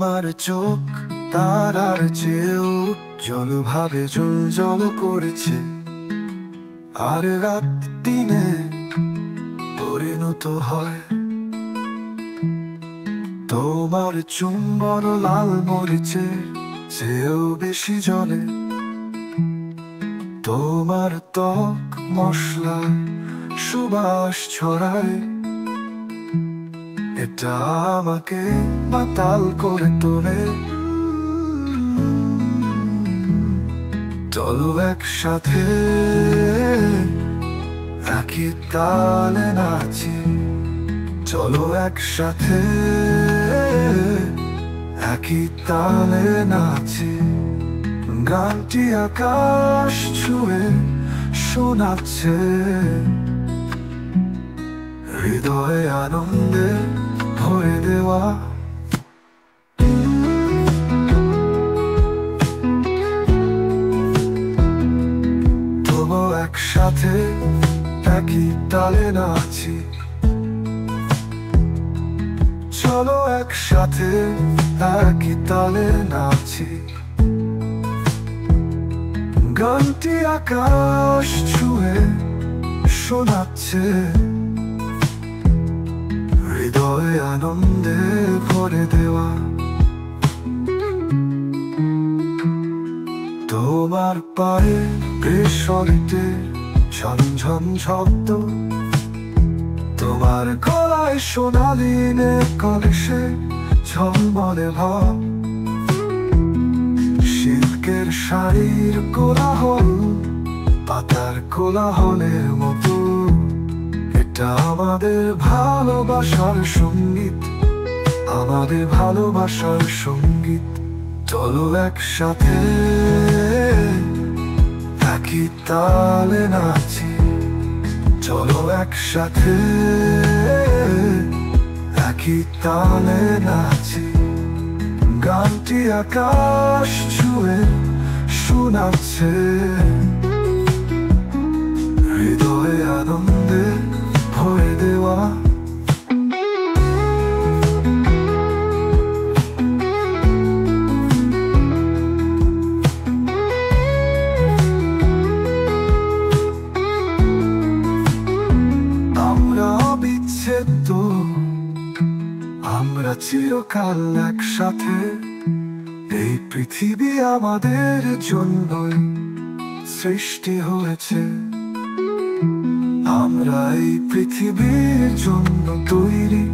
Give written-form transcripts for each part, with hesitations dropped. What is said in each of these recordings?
তোমার চোখ তারার চেয়েও জলভাবে জল করেছে, আর রাত দিনে পরিণত হয়। তোমার চুম্বন লাল মরিচে চেয়েও বেশি জলে, তোমার ত্বক মশলা সুবাস ছড়ায়। এটা আমাকে মাতাল করে তোলে। চলো একসাথে একই তালে নাচি, চলো একসাথে একই তালে নাচি। গানটি আকাশ ছুঁয়ে শোনাচ্ছে, হৃদয়ে আনন্দে ভরে দেওয়া। তবু একসাথে একই তালে নাচি, চলো একসাথে একই তালে নাচি। গানটি আকাশ ছুঁয়ে শোনাচ্ছে, হৃদয়ে আনন্দে ভরে দেওয়া। তোমার পায়ে গ্রীষ্মঋতুতে ঝনঝন শব্দ, তোমার গলায় সোনালি কলসে ঝলমলে ভাব। সিল্কের শাড়ির কোলাহল পাতার কোলাহলের মতো, এটা আমাদের ভালোবাসার সঙ্গীত, আমাদের ভালোবাসার সঙ্গীত। চলো একসাথে একই তালে নাচি, চলো একসাথে একই তালে নাচি। গানটি আকাশ ছুঁয়ে শোনাচ্ছে, হৃদয়ে আনন্দে ভরে দেওয়া। আমরা বিচ্ছেদ, আমরা চিরকাল একসাথে। এই পৃথিবী আমাদের জন্যই সৃষ্টি হয়েছে, আমরা এই পৃথিবীর জন্য তৈরি।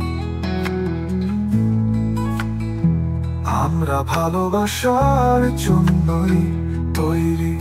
আমরা ভালোবাসার জন্যই তৈরি।